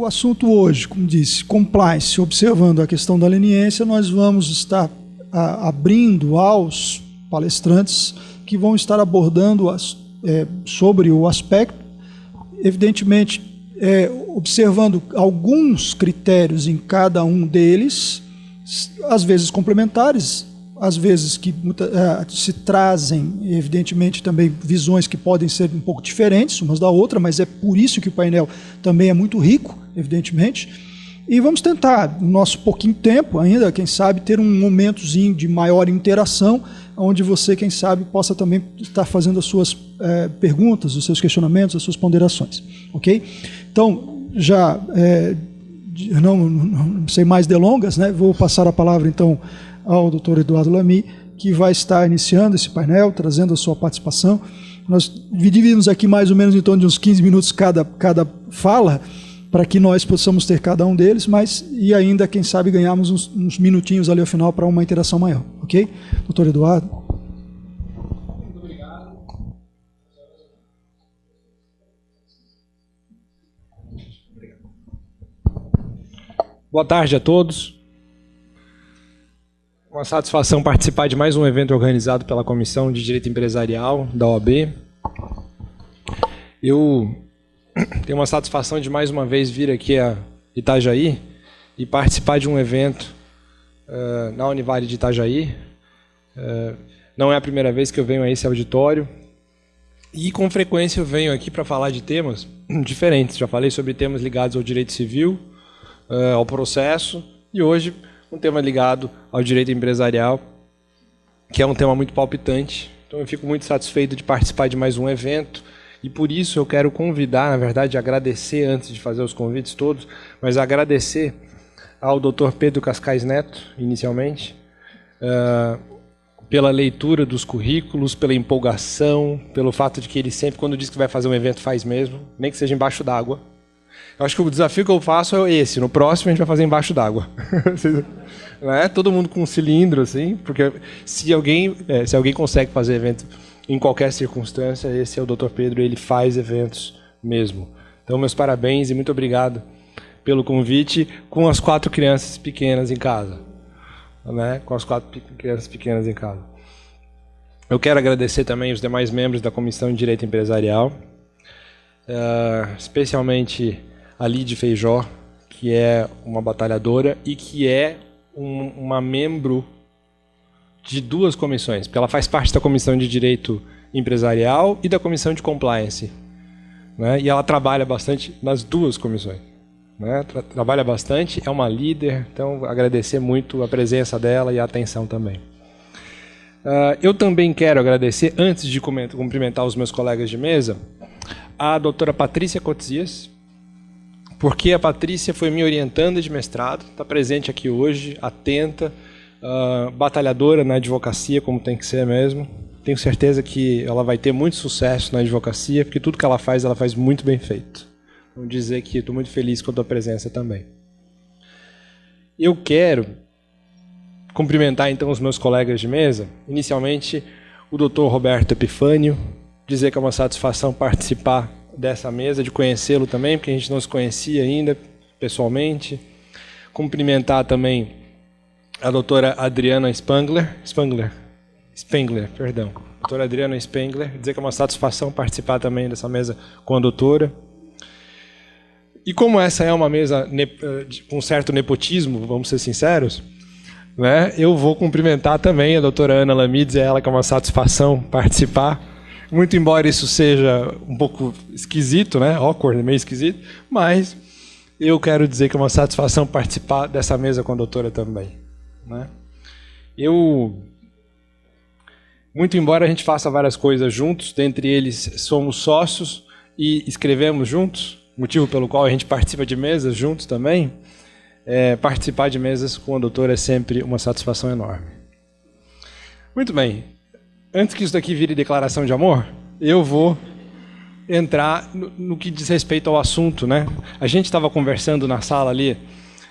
o assunto hoje, como disse, compliance, observando a questão da leniência, nós vamos estar abrindo aos palestrantes que vão estar abordando sobre o aspecto, evidentemente, observando alguns critérios em cada um deles, às vezes complementares, às vezes que se trazem, evidentemente, também visões que podem ser um pouco diferentes umas da outra, mas é por isso que o painel também é muito rico, evidentemente. E vamos tentar, no nosso pouquinho tempo ainda, quem sabe, ter um momentozinho de maior interação, onde você, quem sabe, possa também estar fazendo as suas perguntas, os seus questionamentos, as suas ponderações. Ok? Então, já não sem mais delongas, né, vou passar a palavra, então, ao Dr. Eduardo Lamy, que vai estar iniciando esse painel, trazendo a sua participação. Nós dividimos aqui mais ou menos em torno de uns 15 minutos cada fala, para que nós possamos ter cada um deles, e ainda, quem sabe, ganharmos uns minutinhos ali ao final para uma interação maior. Ok? Dr. Eduardo. Muito obrigado. Boa tarde a todos. Uma satisfação participar de mais um evento organizado pela Comissão de Direito Empresarial da OAB. Eu tenho uma satisfação de mais uma vez vir aqui a Itajaí e participar de um evento na Univale de Itajaí. Não é a primeira vez que eu venho a esse auditório e com frequência eu venho aqui para falar de temas diferentes. Já falei sobre temas ligados ao direito civil, ao processo, e hoje um tema ligado ao direito empresarial, que é um tema muito palpitante. Então eu fico muito satisfeito de participar de mais um evento, e por isso eu quero convidar, na verdade, agradecer, antes de fazer os convites todos, mas agradecer ao Dr. Pedro Cascais Neto, inicialmente, pela leitura dos currículos, pela empolgação, pelo fato de que ele sempre, quando diz que vai fazer um evento, faz mesmo, nem que seja embaixo d'água. Eu acho que o desafio que eu faço é esse. No próximo a gente vai fazer embaixo d'água. Não é? Todo mundo com um cilindro, assim, porque se alguém consegue fazer evento em qualquer circunstância, esse é o Dr. Pedro, ele faz eventos mesmo. Então, meus parabéns e muito obrigado pelo convite, com as 4 crianças pequenas em casa. Né? Com as 4 crianças pequenas em casa. Eu quero agradecer também os demais membros da Comissão de Direito Empresarial, especialmente a Lide Feijó, que é uma batalhadora e que é uma membro de 2 comissões, porque ela faz parte da Comissão de Direito Empresarial e da Comissão de Compliance. Né? E ela trabalha bastante nas 2 comissões. Né? Trabalha bastante, é uma líder, então agradecer muito a presença dela e a atenção também. Eu também quero agradecer, antes de cumprimentar os meus colegas de mesa, a doutora Patrícia Cotsias, porque a Patrícia foi minha orientanda de mestrado, está presente aqui hoje, atenta, batalhadora na advocacia, como tem que ser mesmo. Tenho certeza que ela vai ter muito sucesso na advocacia, porque tudo que ela faz muito bem feito. Vou dizer que estou muito feliz com a tua presença também. Eu quero cumprimentar então os meus colegas de mesa, inicialmente o Dr. Roberto Epifânio, dizer que é uma satisfação participar dessa mesa, de conhecê-lo também, porque a gente não se conhecia ainda pessoalmente. Cumprimentar também a doutora Adriana Spengler, doutora Adriana Spengler, dizer que é uma satisfação participar também dessa mesa com a doutora. E como essa é uma mesa com certo nepotismo, vamos ser sinceros, né, eu vou cumprimentar também a doutora Ana Lamy, dizer ela que é uma satisfação participar. Muito embora isso seja um pouco esquisito, né? Awkward, meio esquisito, mas eu quero dizer que é uma satisfação participar dessa mesa com a doutora também. Né? Muito embora a gente faça várias coisas juntos, dentre eles somos sócios e escrevemos juntos, motivo pelo qual a gente participa de mesas juntos também, participar de mesas com a doutora é sempre uma satisfação enorme. Muito bem. Antes que isso daqui vire declaração de amor, eu vou entrar no que diz respeito ao assunto. Né? A gente estava conversando na sala ali,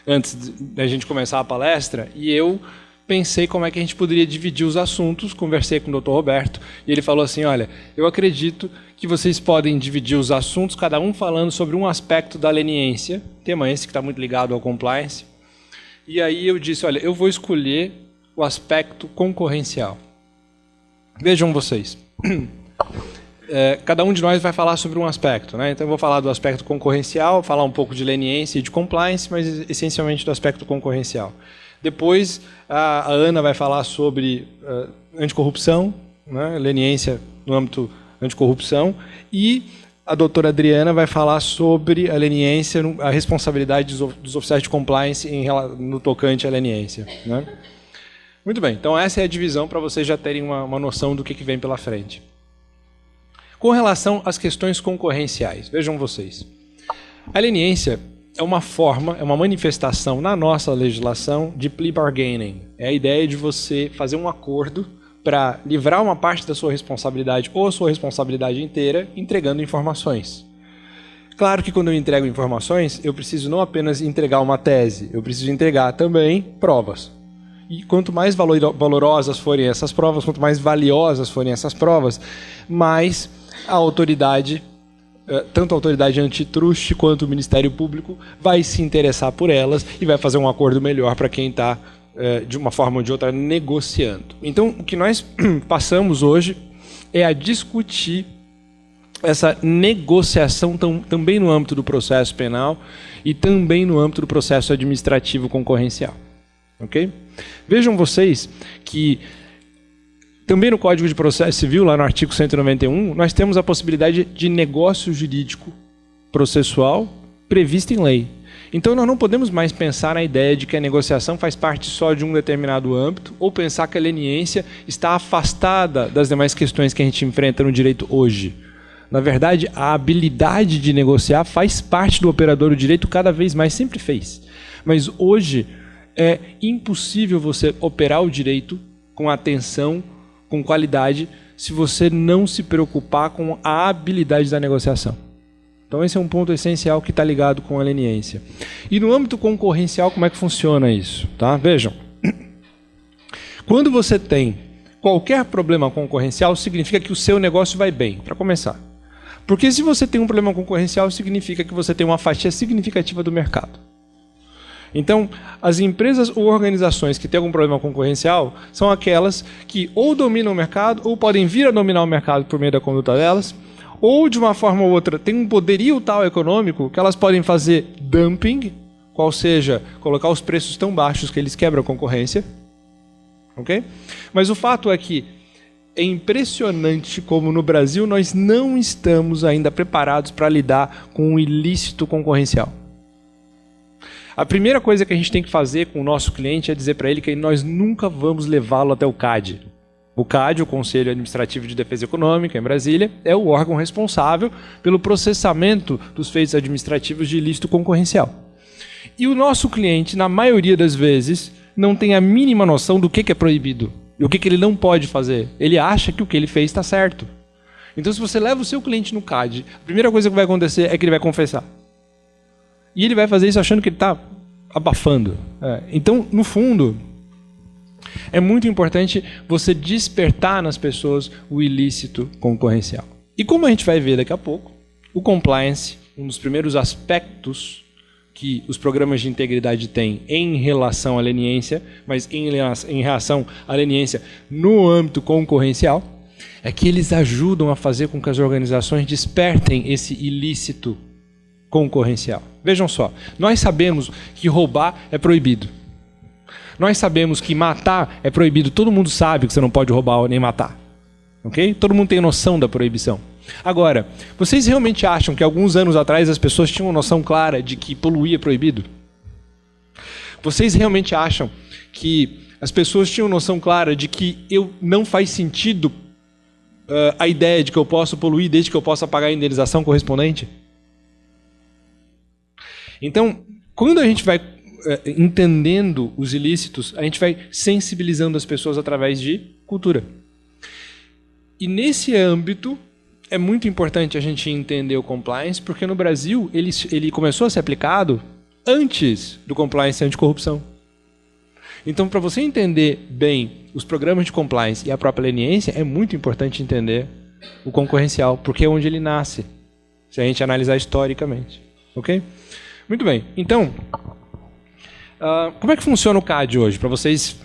antes da gente começar a palestra, e eu pensei como é que a gente poderia dividir os assuntos, conversei com o Dr. Roberto, e ele falou assim, olha, eu acredito que vocês podem dividir os assuntos, cada um falando sobre um aspecto da leniência, tema esse que está muito ligado ao compliance, e aí eu disse, olha, eu vou escolher o aspecto concorrencial. Vejam vocês, cada um de nós vai falar sobre um aspecto, né? Então eu vou falar do aspecto concorrencial, falar um pouco de leniência e de compliance, mas essencialmente do aspecto concorrencial. Depois, a Ana vai falar sobre anticorrupção, né, leniência no âmbito anticorrupção, e a doutora Adriana vai falar sobre a leniência, a responsabilidade dos oficiais de compliance no tocante à leniência. Né? Muito bem, então essa é a divisão para vocês já terem uma noção do que vem pela frente. Com relação às questões concorrenciais, vejam vocês. A leniência é uma forma, é uma manifestação na nossa legislação de plea bargaining. É a ideia de você fazer um acordo para livrar uma parte da sua responsabilidade ou a sua responsabilidade inteira entregando informações. Claro que quando eu entrego informações, eu preciso não apenas entregar uma tese, eu preciso entregar também provas. E quanto mais valorosas forem essas provas, quanto mais valiosas forem essas provas, mais a autoridade, tanto a autoridade antitruste quanto o Ministério Público vai se interessar por elas e vai fazer um acordo melhor para quem está, de uma forma ou de outra, negociando. Então, o que nós passamos hoje é a discutir essa negociação também no âmbito do processo penal e também no âmbito do processo administrativo concorrencial. Okay? Vejam vocês que também no Código de Processo Civil, lá no artigo 191, nós temos a possibilidade de negócio jurídico processual previsto em lei. Então nós não podemos mais pensar na ideia de que a negociação faz parte só de um determinado âmbito ou pensar que a leniência está afastada das demais questões que a gente enfrenta no direito hoje. Na verdade, a habilidade de negociar faz parte do operador do direito cada vez mais, sempre fez. Mas hoje é impossível você operar o direito com atenção, com qualidade, se você não se preocupar com a habilidade da negociação. Então esse é um ponto essencial que está ligado com a leniência. E no âmbito concorrencial, como é que funciona isso? Tá? Vejam, quando você tem qualquer problema concorrencial, significa que o seu negócio vai bem, para começar. Porque se você tem um problema concorrencial, significa que você tem uma fatia significativa do mercado. Então, as empresas ou organizações que têm algum problema concorrencial são aquelas que ou dominam o mercado ou podem vir a dominar o mercado por meio da conduta delas, ou de uma forma ou outra têm um poderio tal econômico que elas podem fazer dumping, qual seja, colocar os preços tão baixos que eles quebram a concorrência. Okay? Mas o fato é que é impressionante como no Brasil nós não estamos ainda preparados para lidar com o ilícito concorrencial. A primeira coisa que a gente tem que fazer com o nosso cliente é dizer para ele que nós nunca vamos levá-lo até o CAD. O CAD, o Conselho Administrativo de Defesa Econômica, em Brasília, é o órgão responsável pelo processamento dos feitos administrativos de ilícito concorrencial. E o nosso cliente, na maioria das vezes, não tem a mínima noção do que é proibido e o que ele não pode fazer. Ele acha que o que ele fez está certo. Então, se você leva o seu cliente no CAD, a primeira coisa que vai acontecer é que ele vai confessar. E ele vai fazer isso achando que ele está abafando. Então, no fundo, é muito importante você despertar nas pessoas o ilícito concorrencial. E como a gente vai ver daqui a pouco, o compliance, um dos primeiros aspectos que os programas de integridade têm em relação à leniência, mas em relação à leniência no âmbito concorrencial, é que eles ajudam a fazer com que as organizações despertem esse ilícito concorrencial. Vejam só, nós sabemos que roubar é proibido. Nós sabemos que matar é proibido. Todo mundo sabe que você não pode roubar nem matar. Okay? Todo mundo tem noção da proibição. Agora, vocês realmente acham que alguns anos atrás as pessoas tinham uma noção clara de que poluir é proibido? Vocês realmente acham que as pessoas tinham noção clara de que não faz sentido a ideia de que eu posso poluir desde que eu possa pagar a indenização correspondente? Então, quando a gente vai entendendo os ilícitos, a gente vai sensibilizando as pessoas através de cultura. E nesse âmbito, é muito importante a gente entender o compliance, porque no Brasil ele começou a ser aplicado antes do compliance anticorrupção. Então, para você entender bem os programas de compliance e a própria leniência, é muito importante entender o concorrencial, porque é onde ele nasce, se a gente analisar historicamente. Ok? Muito bem. Então, como é que funciona o CAD hoje, para vocês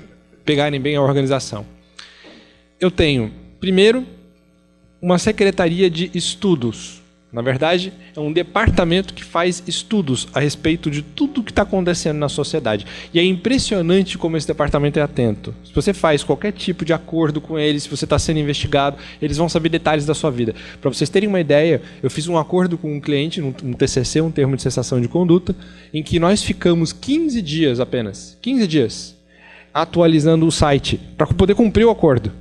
pegarem bem a organização? Eu tenho, primeiro, uma secretaria de estudos. Na verdade, é um departamento que faz estudos a respeito de tudo que está acontecendo na sociedade. E é impressionante como esse departamento é atento. Se você faz qualquer tipo de acordo com eles, se você está sendo investigado, eles vão saber detalhes da sua vida. Para vocês terem uma ideia, eu fiz um acordo com um cliente, um TCC, um termo de cessação de conduta, em que nós ficamos 15 dias apenas, 15 dias, atualizando o site, para poder cumprir o acordo.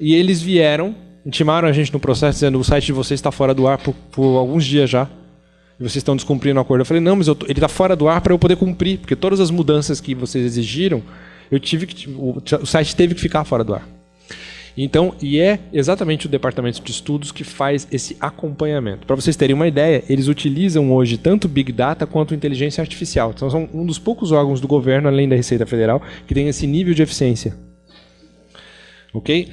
E eles vieram, intimaram a gente no processo, dizendo que o site de vocês está fora do ar por alguns dias já. E vocês estão descumprindo o acordo. Eu falei, não, mas ele está fora do ar para eu poder cumprir, porque todas as mudanças que vocês exigiram, o site teve que ficar fora do ar. Então, e é exatamente o departamento de estudos que faz esse acompanhamento. Para vocês terem uma ideia, eles utilizam hoje tanto Big Data quanto inteligência artificial. Então, são um dos poucos órgãos do governo, além da Receita Federal, que tem esse nível de eficiência. Ok?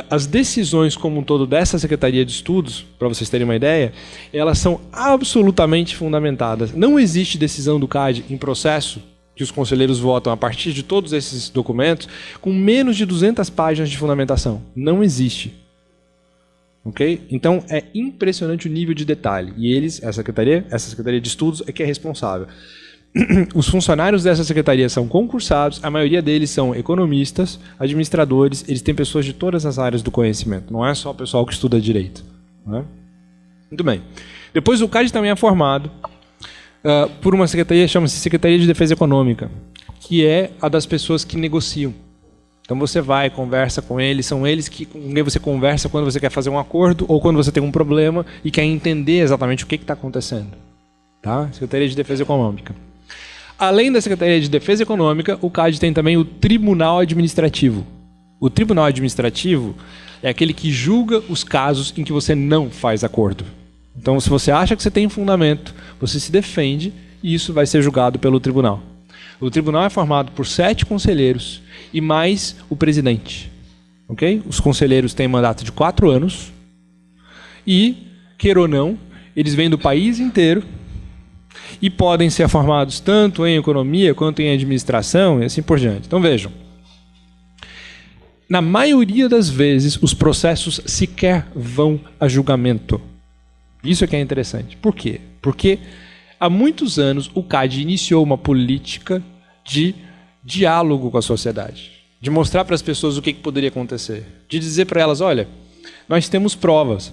As decisões como um todo dessa Secretaria de Estudos, para vocês terem uma ideia, elas são absolutamente fundamentadas. Não existe decisão do CAD em processo que os conselheiros votam a partir de todos esses documentos com menos de 200 páginas de fundamentação. Não existe. Ok? Então é impressionante o nível de detalhe. E essa Secretaria de Estudos é que é responsável. Os funcionários dessa secretaria são concursados, a maioria deles são economistas, administradores, eles têm pessoas de todas as áreas do conhecimento, não é só o pessoal que estuda direito. Né? Muito bem. Depois o CAD também é formado por uma secretaria, chama-se Secretaria de Defesa Econômica, que é a das pessoas que negociam. Então você vai, conversa com eles, são eles com quem você conversa quando você quer fazer um acordo ou quando você tem um problema e quer entender exatamente o que está acontecendo. Tá? Secretaria de Defesa Econômica. Além da Secretaria de Defesa Econômica, o CAD tem também o Tribunal Administrativo. O Tribunal Administrativo é aquele que julga os casos em que você não faz acordo. Então, se você acha que você tem fundamento, você se defende e isso vai ser julgado pelo tribunal. O tribunal é formado por 7 conselheiros e mais o presidente. Okay? Os conselheiros têm mandato de 4 anos e, queira ou não, eles vêm do país inteiro e podem ser formados tanto em economia quanto em administração e assim por diante. Então vejam, na maioria das vezes os processos sequer vão a julgamento. Isso é que é interessante. Por quê? Porque há muitos anos o CAD iniciou uma política de diálogo com a sociedade, de mostrar para as pessoas o que poderia acontecer, de dizer para elas, olha, nós temos provas,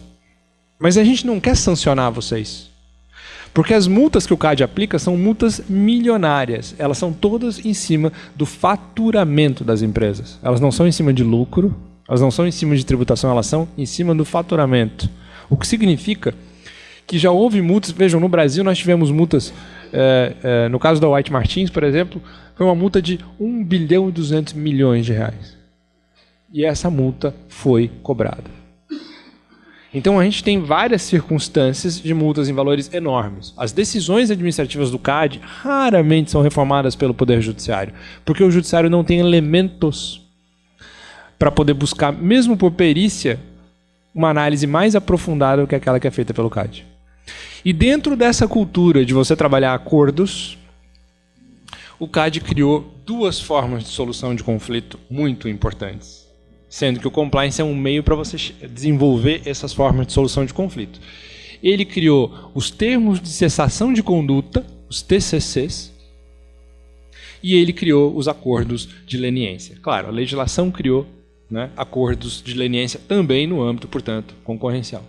mas a gente não quer sancionar vocês. Porque as multas que o CAD aplica são multas milionárias. Elas são todas em cima do faturamento das empresas. Elas não são em cima de lucro, elas não são em cima de tributação, elas são em cima do faturamento. O que significa que já houve multas. Vejam, no Brasil nós tivemos multas, no caso da White Martins, por exemplo, foi uma multa de 1 bilhão e 200 milhões de reais. E essa multa foi cobrada. Então a gente tem várias circunstâncias de multas em valores enormes. As decisões administrativas do CAD raramente são reformadas pelo Poder Judiciário, porque o Judiciário não tem elementos para poder buscar, mesmo por perícia, uma análise mais aprofundada do que aquela que é feita pelo CAD. E dentro dessa cultura de você trabalhar acordos, o CAD criou 2 formas de solução de conflito muito importantes. Sendo que o compliance é um meio para você desenvolver essas formas de solução de conflito. Ele criou os termos de cessação de conduta, os TCCs, e ele criou os acordos de leniência. Claro, a legislação criou, né, acordos de leniência também no âmbito, portanto, concorrencial.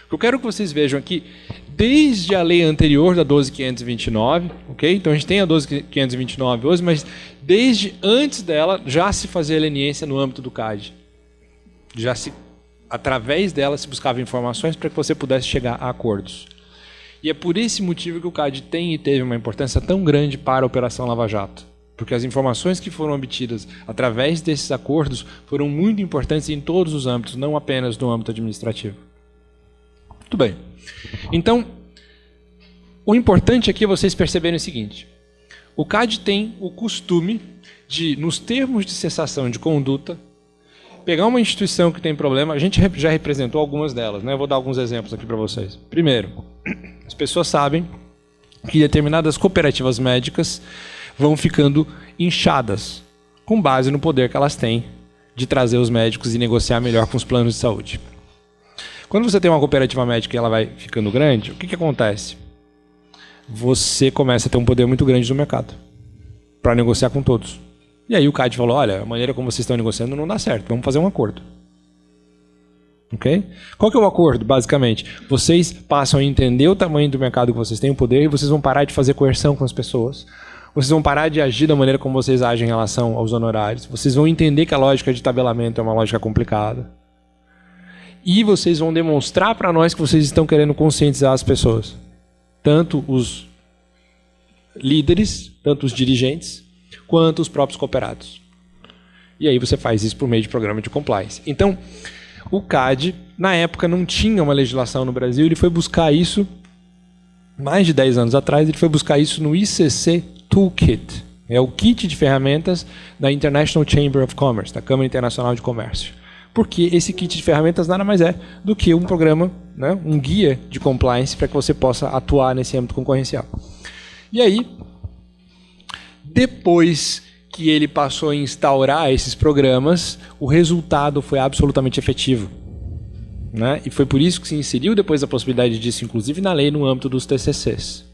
O que eu quero que vocês vejam aqui, desde a lei anterior da 12.529, ok? Então a gente tem a 12.529 hoje, mas desde antes dela já se fazia leniência no âmbito do CAD. Através dela se buscava informações para que você pudesse chegar a acordos. E é por esse motivo que o CAD tem e teve uma importância tão grande para a Operação Lava Jato. Porque as informações que foram obtidas através desses acordos foram muito importantes em todos os âmbitos, não apenas no âmbito administrativo. Muito bem. Então, o importante aqui é vocês perceberem o seguinte. O CAD tem o costume de, nos termos de cessação de conduta, pegar uma instituição que tem problema, a gente já representou algumas delas, né? Eu vou dar alguns exemplos aqui para vocês. Primeiro, as pessoas sabem que determinadas cooperativas médicas vão ficando inchadas, com base no poder que elas têm de trazer os médicos e negociar melhor com os planos de saúde. Quando você tem uma cooperativa médica e ela vai ficando grande, o que acontece? Você começa a ter um poder muito grande no mercado para negociar com todos. E aí o CAD falou, olha, a maneira como vocês estão negociando não dá certo, vamos fazer um acordo. Ok? Qual que é o acordo, basicamente? Vocês passam a entender o tamanho do mercado que vocês têm, o poder, e vocês vão parar de fazer coerção com as pessoas. Vocês vão parar de agir da maneira como vocês agem em relação aos honorários. Vocês vão entender que a lógica de tabelamento é uma lógica complicada. E vocês vão demonstrar para nós que vocês estão querendo conscientizar as pessoas. Tanto os líderes, tanto os dirigentes, quanto os próprios cooperados. E aí você faz isso por meio de programa de compliance. Então, o CAD, na época, não tinha uma legislação no Brasil, ele foi buscar isso, mais de 10 anos atrás, ele foi buscar isso no ICC Toolkit. É o kit de ferramentas da International Chamber of Commerce, da Câmara Internacional de Comércio. Porque esse kit de ferramentas nada mais é do que um programa, né, um guia de compliance para que você possa atuar nesse âmbito concorrencial. E aí, depois que ele passou a instaurar esses programas, o resultado foi absolutamente efetivo. Né? E foi por isso que se inseriu depois a possibilidade disso, inclusive na lei, no âmbito dos TCCs.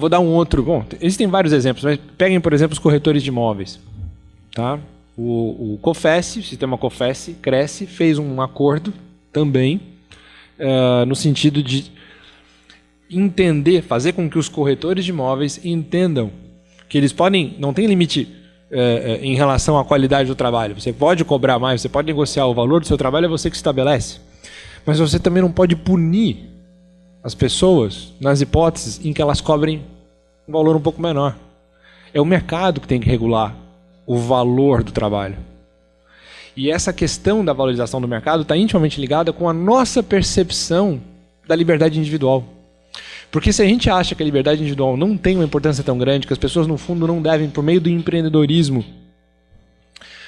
Vou dar um outro. Bom, existem vários exemplos, mas peguem, por exemplo, os corretores de imóveis. Tá? O COFES, o sistema COFES, cresce, fez um acordo também, no sentido de entender, fazer com que os corretores de imóveis entendam que eles podem, não tem limite em relação à qualidade do trabalho. Você pode cobrar mais, você pode negociar o valor do seu trabalho, é você que estabelece. Mas você também não pode punir as pessoas nas hipóteses em que elas cobrem um valor um pouco menor. É o mercado que tem que regular o valor do trabalho. E essa questão da valorização do mercado está intimamente ligada com a nossa percepção da liberdade individual. Porque se a gente acha que a liberdade individual não tem uma importância tão grande, que as pessoas no fundo não devem, por meio do empreendedorismo,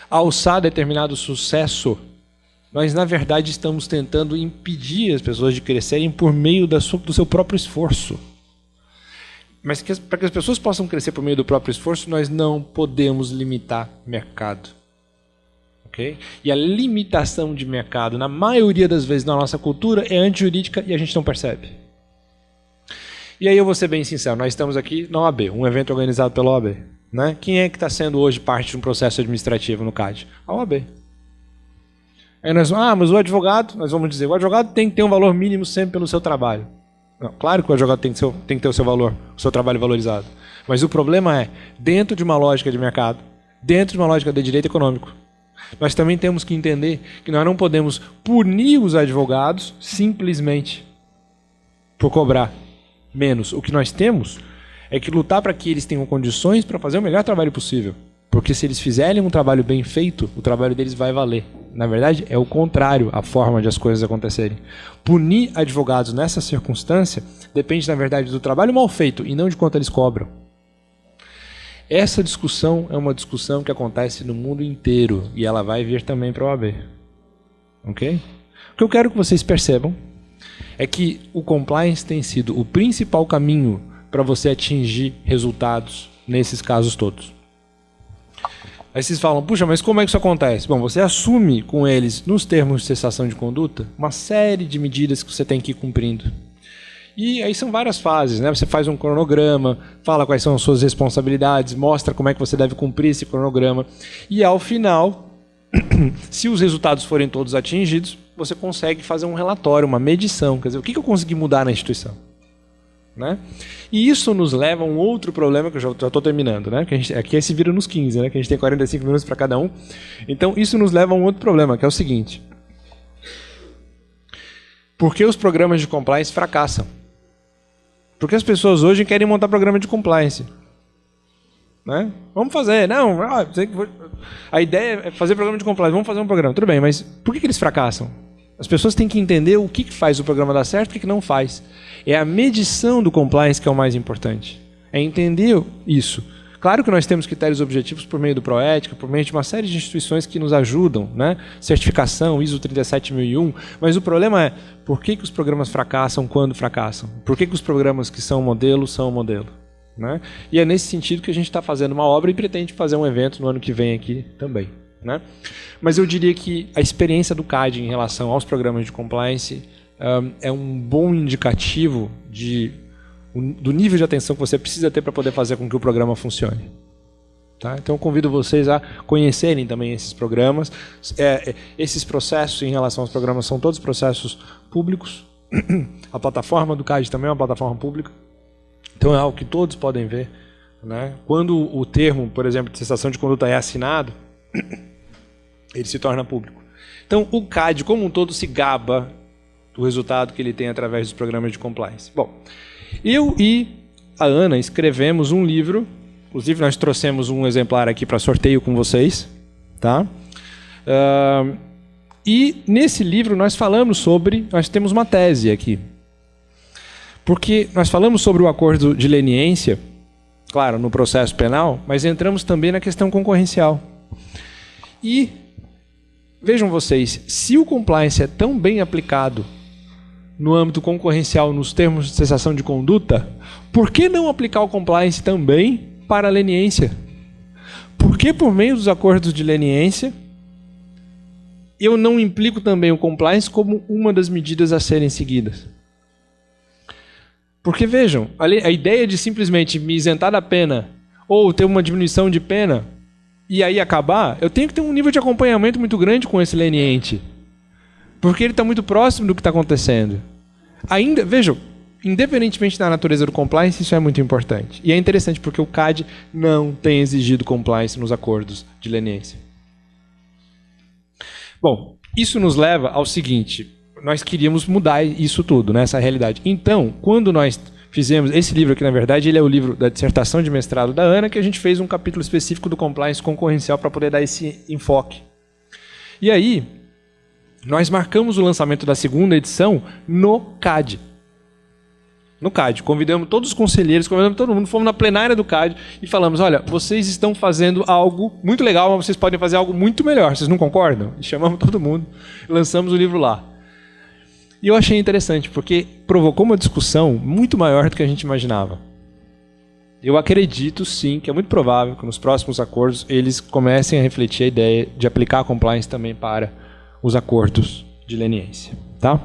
alçar determinado sucesso, nós na verdade estamos tentando impedir as pessoas de crescerem por meio do seu próprio esforço. Mas para que as pessoas possam crescer por meio do próprio esforço, nós não podemos limitar mercado. Okay? E a limitação de mercado, na maioria das vezes na nossa cultura, é antijurídica e a gente não percebe. E aí eu vou ser bem sincero, nós estamos aqui na OAB, um evento organizado pela OAB. Né? Quem é que está sendo hoje parte de um processo administrativo no CAD? A OAB. Aí nós vamos, mas o advogado, nós vamos dizer, o advogado tem que ter um valor mínimo sempre pelo seu trabalho. Não, claro que o advogado tem que ter o seu valor, o seu trabalho valorizado. Mas o problema é, dentro de uma lógica de mercado, dentro de uma lógica de direito econômico, nós também temos que entender que nós não podemos punir os advogados simplesmente por cobrar menos. O que nós temos é que lutar para que eles tenham condições para fazer o melhor trabalho possível. Porque se eles fizerem um trabalho bem feito, o trabalho deles vai valer. Na verdade, é o contrário a forma de as coisas acontecerem. Punir advogados nessa circunstância depende, na verdade, do trabalho mal feito e não de quanto eles cobram. Essa discussão é uma discussão que acontece no mundo inteiro e ela vai vir também para a OAB. Ok? O que eu quero que vocês percebam é que o compliance tem sido o principal caminho para você atingir resultados nesses casos todos. Aí vocês falam, puxa, mas como é que isso acontece? Bom, você assume com eles, nos termos de cessação de conduta, uma série de medidas que você tem que ir cumprindo. E aí são várias fases, né? Você faz um cronograma, fala quais são as suas responsabilidades, mostra como é que você deve cumprir esse cronograma. E ao final, se os resultados forem todos atingidos, você consegue fazer um relatório, uma medição. Quer dizer, o que eu consegui mudar na instituição? Né? E isso nos leva a um outro problema, que eu já estou terminando, né? Que aqui se vira nos 15, né? Que a gente tem 45 minutos para cada um. Então, isso nos leva a um outro problema, que é o seguinte. Por que os programas de compliance fracassam? Porque as pessoas hoje querem montar programa de compliance. Né? Vamos fazer. Não, a ideia é fazer programa de compliance. Vamos fazer um programa. Tudo bem, mas por que eles fracassam? As pessoas têm que entender o que faz o programa dar certo e o que não faz. É a medição do compliance que é o mais importante. É entender isso. Claro que nós temos critérios objetivos por meio do Proética, por meio de uma série de instituições que nos ajudam, né? Certificação, ISO 37001, mas o problema é por que os programas fracassam quando fracassam? Por que os programas que são modelo são modelo? Né? E é nesse sentido que a gente está fazendo uma obra e pretende fazer um evento no ano que vem aqui também. Né? Mas eu diria que a experiência do CAD em relação aos programas de compliance é um bom indicativo do nível de atenção que você precisa ter para poder fazer com que o programa funcione. Tá? Então eu convido vocês a conhecerem também esses programas. Esses processos em relação aos programas são todos processos públicos. A plataforma do CAD também é uma plataforma pública. Então é algo que todos podem ver. Né? Quando o termo, por exemplo, de cessação de conduta é assinado, ele se torna público. Então o CAD como um todo se gaba do resultado que ele tem através dos programas de compliance. Bom, eu e a Ana escrevemos um livro, inclusive nós trouxemos um exemplar aqui para sorteio com vocês, tá? E nesse livro nós temos uma tese aqui, porque nós falamos sobre o acordo de leniência, claro, no processo penal, mas entramos também na questão concorrencial. E vejam vocês, se o compliance é tão bem aplicado no âmbito concorrencial, nos termos de cessação de conduta, por que não aplicar o compliance também para a leniência? Por que, por meio dos acordos de leniência, eu não implico também o compliance como uma das medidas a serem seguidas? Porque, vejam, a ideia de simplesmente me isentar da pena ou ter uma diminuição de pena e aí acabar, eu tenho que ter um nível de acompanhamento muito grande com esse leniente. Porque ele está muito próximo do que está acontecendo. Ainda, vejam, independentemente da natureza do compliance, isso é muito importante. E é interessante porque o CAD não tem exigido compliance nos acordos de leniência. Bom, isso nos leva ao seguinte, nós queríamos mudar isso tudo, né, essa realidade. Então, quando nós fizemos, esse livro aqui na verdade, ele é o livro da dissertação de mestrado da Ana, que a gente fez um capítulo específico do compliance concorrencial para poder dar esse enfoque. E aí, nós marcamos o lançamento da segunda edição no CAD. No CAD. Convidamos todos os conselheiros, convidamos todo mundo, fomos na plenária do CAD e falamos, olha, vocês estão fazendo algo muito legal, mas vocês podem fazer algo muito melhor. Vocês não concordam? E chamamos todo mundo e lançamos o livro lá. E eu achei interessante, porque provocou uma discussão muito maior do que a gente imaginava. Eu acredito, sim, que é muito provável que nos próximos acordos eles comecem a refletir a ideia de aplicar a compliance também para os acordos de leniência. Tá?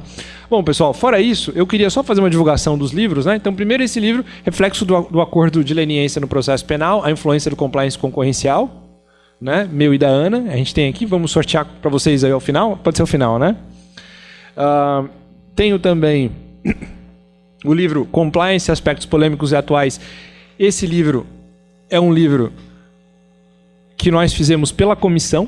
Bom, pessoal, fora isso, eu queria só fazer uma divulgação dos livros. Né? Então, primeiro esse livro, Reflexo do Acordo de Leniência no Processo Penal, a influência do compliance concorrencial, né? Meu e da Ana, a gente tem aqui, vamos sortear para vocês aí ao final, pode ser o final, né? Tenho também o livro Compliance, Aspectos Polêmicos e Atuais. Esse livro é um livro que nós fizemos pela comissão,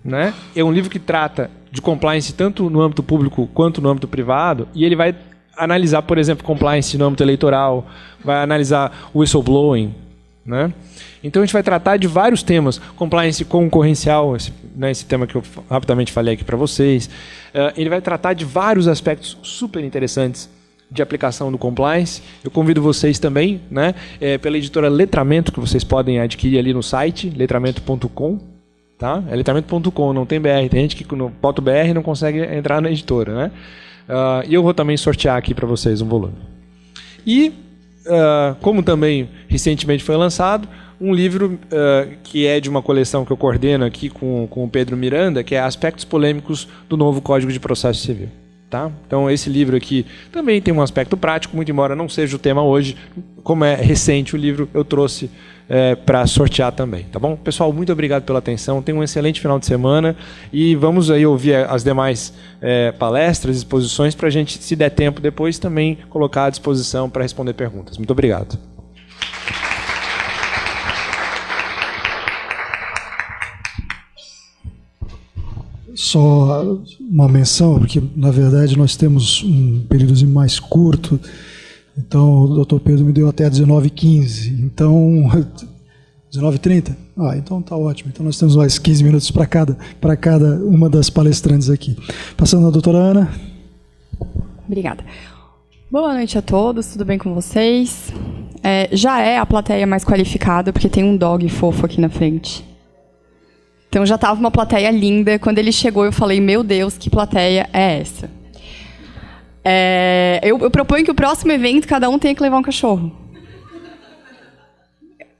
né? É um livro que trata de compliance tanto no âmbito público quanto no âmbito privado, e ele vai analisar, por exemplo, compliance no âmbito eleitoral, vai analisar whistleblowing, né? Então a gente vai tratar de vários temas, compliance concorrencial, esse tema que eu rapidamente falei aqui para vocês. Ele vai tratar de vários aspectos super interessantes de aplicação do compliance. Eu convido vocês também, né, pela editora Letramento, que vocês podem adquirir ali no site, letramento.com. Tá? É letramento.com, não tem BR. Tem gente que no .br não consegue entrar na editora. Né? E eu vou também sortear aqui para vocês um volume. E, como também recentemente foi lançado, um livro que é de uma coleção que eu coordeno aqui com o Pedro Miranda, que é Aspectos Polêmicos do Novo Código de Processo Civil. Tá? Então esse livro aqui também tem um aspecto prático, muito embora não seja o tema hoje, como é recente o livro, eu trouxe para sortear também, tá bom? Pessoal, muito obrigado pela atenção, tenham um excelente final de semana e vamos aí ouvir as demais palestras, exposições, para a gente, se der tempo depois, também colocar à disposição para responder perguntas. Muito obrigado. Só uma menção, porque na verdade nós temos um períodozinho mais curto, então o Dr. Pedro me deu até 19h15, então 19h30? Então tá ótimo, então nós temos mais 15 minutos para cada uma das palestrantes aqui. Passando a doutora Ana. Obrigada. Boa noite a todos, tudo bem com vocês? já é a plateia mais qualificada, porque tem um dog fofo aqui na frente. Então já estava uma plateia linda. Quando ele chegou, eu falei, meu Deus, que plateia é essa? Eu proponho que o próximo evento, cada um tenha que levar um cachorro.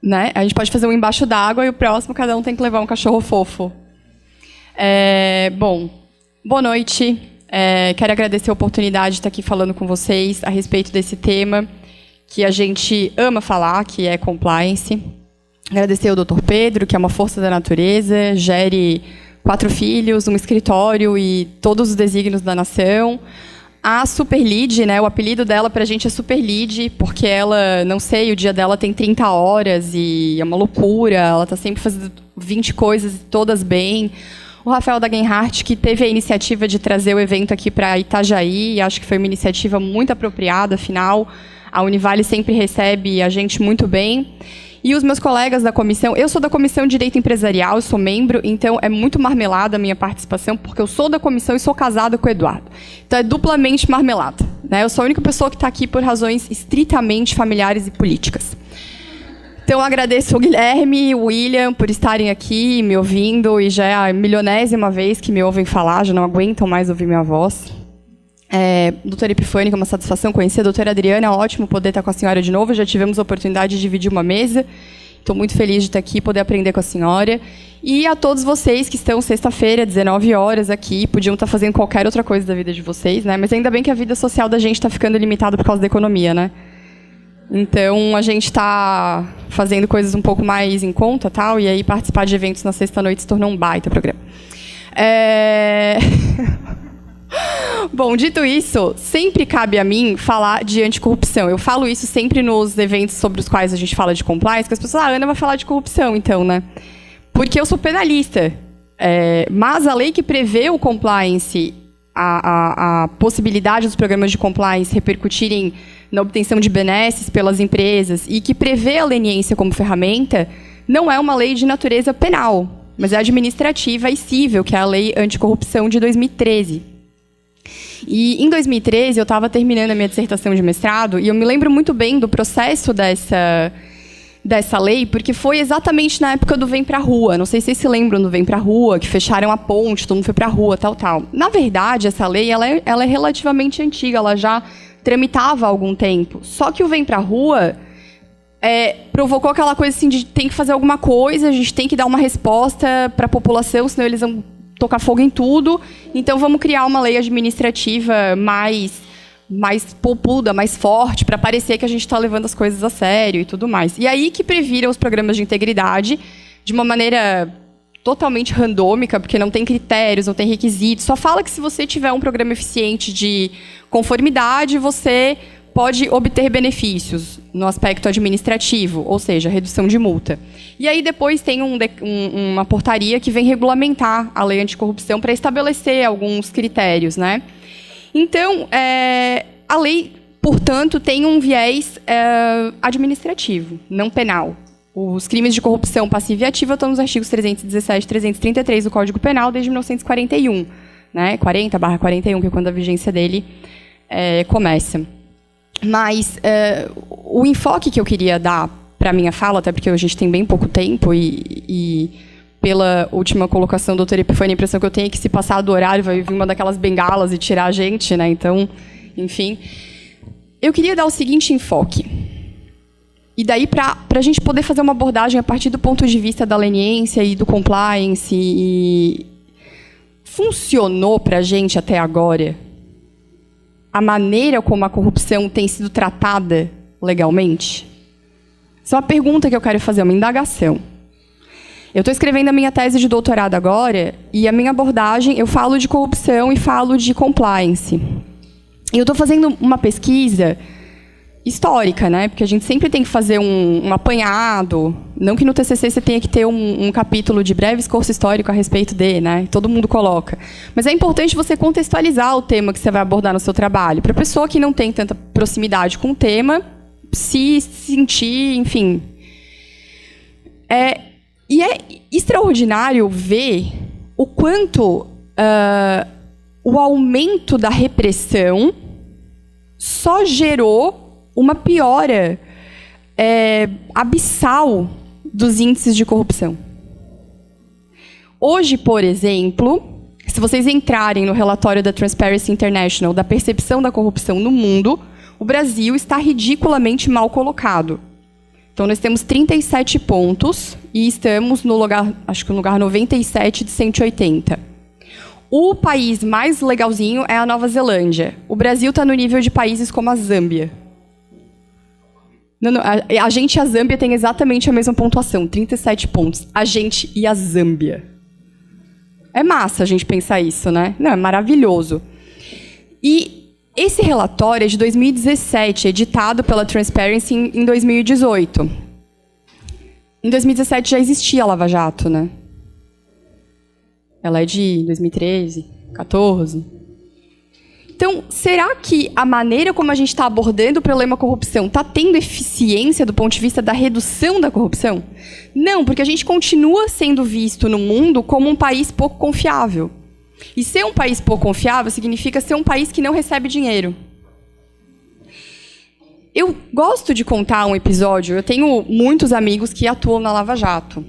Né? A gente pode fazer um embaixo d'água e o próximo, cada um tem que levar um cachorro fofo. Bom, boa noite. Quero agradecer a oportunidade de estar aqui falando com vocês a respeito desse tema que a gente ama falar, que é compliance. Agradecer ao Dr. Pedro, que é uma força da natureza, gere 4 filhos, um escritório e todos os desígnios da nação. A Superlead, né, o apelido dela para a gente é Superlead, porque ela, não sei, o dia dela tem 30 horas e é uma loucura, ela está sempre fazendo 20 coisas, todas bem. O Rafael da Genhardt, que teve a iniciativa de trazer o evento aqui para Itajaí, acho que foi uma iniciativa muito apropriada, afinal, a Univale sempre recebe a gente muito bem. E os meus colegas da comissão, eu sou da Comissão de Direito Empresarial, eu sou membro, então é muito marmelada a minha participação, porque eu sou da comissão e sou casada com o Eduardo. Então é duplamente marmelada. Né? Eu sou a única pessoa que está aqui por razões estritamente familiares e políticas. Então agradeço o Guilherme e o William por estarem aqui me ouvindo, e já é a 1000ª vez que me ouvem falar, já não aguentam mais ouvir minha voz. Doutora Epifânia, é uma satisfação conhecer. A doutora Adriana, é ótimo poder estar com a senhora de novo. Já tivemos a oportunidade de dividir uma mesa. Estou muito feliz de estar aqui e poder aprender com a senhora. E a todos vocês que estão sexta-feira, 19 horas aqui, podiam estar fazendo qualquer outra coisa da vida de vocês, né? Mas ainda bem que a vida social da gente está ficando limitada por causa da economia, né? Então, a gente está fazendo coisas um pouco mais em conta, tal, e aí participar de eventos na sexta-noite se tornou um baita programa. Bom, dito isso, sempre cabe a mim falar de anticorrupção. Eu falo isso sempre nos eventos sobre os quais a gente fala de compliance, que as pessoas, a Ana vai falar de corrupção, então, né? Porque eu sou penalista. Mas a lei que prevê o compliance, a possibilidade dos programas de compliance repercutirem na obtenção de benesses pelas empresas e que prevê a leniência como ferramenta, não é uma lei de natureza penal, mas é administrativa e civil, que é a Lei Anticorrupção de 2013. E em 2013 eu estava terminando a minha dissertação de mestrado e eu me lembro muito bem do processo dessa lei, porque foi exatamente na época do Vem Pra Rua. Não sei se vocês se lembram do Vem Pra Rua, que fecharam a ponte, todo mundo foi pra rua, tal. Na verdade, essa lei ela é relativamente antiga, ela já tramitava há algum tempo. Só que o Vem Pra Rua provocou aquela coisa assim de tem que fazer alguma coisa, a gente tem que dar uma resposta para a população, senão eles vão tocar fogo em tudo. Então vamos criar uma lei administrativa mais popuda, mais forte, para parecer que a gente está levando as coisas a sério e tudo mais. E aí que previram os programas de integridade de uma maneira totalmente randômica, porque não tem critérios, não tem requisitos. Só fala que se você tiver um programa eficiente de conformidade, você pode obter benefícios no aspecto administrativo, ou seja, redução de multa. E aí depois tem uma portaria que vem regulamentar a lei anticorrupção para estabelecer alguns critérios, né? Então, a lei, portanto, tem um viés administrativo, não penal. Os crimes de corrupção passiva e ativa estão nos artigos 317 e 333 do Código Penal desde 1941, né? 40/41, que é quando a vigência dele começa. Mas o enfoque que eu queria dar para a minha fala, até porque a gente tem bem pouco tempo e pela última colocação, doutora Epifânia, a impressão que eu tenho é que se passar do horário vai vir uma daquelas bengalas e tirar a gente, né? Então, enfim. Eu queria dar o seguinte enfoque. E daí, para a gente poder fazer uma abordagem a partir do ponto de vista da leniência e do compliance, e funcionou para a gente até agora a maneira como a corrupção tem sido tratada legalmente? Essa é uma pergunta que eu quero fazer, uma indagação. Eu estou escrevendo a minha tese de doutorado agora, e a minha abordagem, eu falo de corrupção e falo de compliance. E eu estou fazendo uma pesquisa histórica, né? Porque a gente sempre tem que fazer um apanhado. Não que no TCC você tenha que ter um capítulo de breve esforço histórico a respeito né? Todo mundo coloca. Mas é importante você contextualizar o tema que você vai abordar no seu trabalho, para a pessoa que não tem tanta proximidade com o tema se sentir, enfim. E é extraordinário ver o quanto o aumento da repressão só gerou uma piora abissal dos índices de corrupção. Hoje, por exemplo, se vocês entrarem no relatório da Transparency International da percepção da corrupção no mundo, o Brasil está ridiculamente mal colocado. Então, nós temos 37 pontos e estamos no lugar, acho que no lugar 97 de 180. O país mais legalzinho é a Nova Zelândia. O Brasil está no nível de países como a Zâmbia. Não, a gente e a Zâmbia têm exatamente a mesma pontuação, 37 pontos. A gente e a Zâmbia. É massa a gente pensar isso, né? Não, é maravilhoso. E esse relatório é de 2017, editado pela Transparency em 2018. Em 2017 já existia a Lava Jato, né? Ela é de 2013, 2014. Então, será que a maneira como a gente está abordando o problema corrupção está tendo eficiência do ponto de vista da redução da corrupção? Não, porque a gente continua sendo visto no mundo como um país pouco confiável. E ser um país pouco confiável significa ser um país que não recebe dinheiro. Eu gosto de contar um episódio. Eu tenho muitos amigos que atuam na Lava Jato.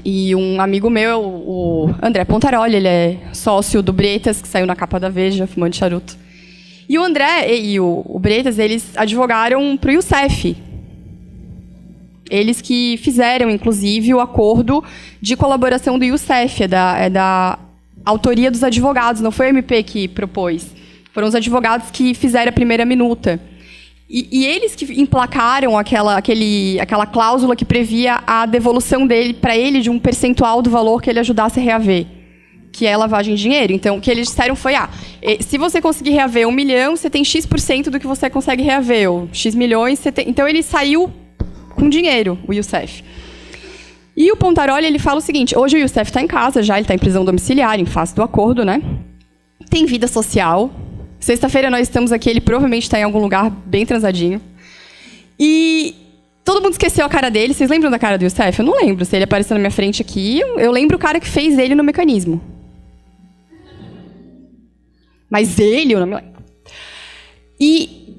E um amigo meu, o André Pontaroli, ele é sócio do Bretas, que saiu na capa da Veja, fumando charuto. E o André e o Bretas, eles advogaram para o Youssef. Eles que fizeram, inclusive, o acordo de colaboração do Youssef, é da autoria dos advogados, não foi o MP que propôs. Foram os advogados que fizeram a primeira minuta. E eles que emplacaram aquela cláusula que previa a devolução dele para ele de um percentual do valor que ele ajudasse a reaver, que é lavagem de dinheiro. Então, o que eles disseram foi, se você conseguir reaver 1 milhão, você tem X% do que você consegue reaver, ou X milhões, você tem... Então, ele saiu com dinheiro, o Youssef. E o Pontaroli, ele fala o seguinte, hoje o Youssef está em casa já, ele está em prisão domiciliar, em face do acordo, né? Tem vida social. Sexta-feira nós estamos aqui, ele provavelmente está em algum lugar bem transadinho. E todo mundo esqueceu a cara dele. Vocês lembram da cara do Youssef? Eu não lembro. Se ele apareceu na minha frente aqui, eu lembro o cara que fez ele no mecanismo. Mas ele, eu não me lembro. E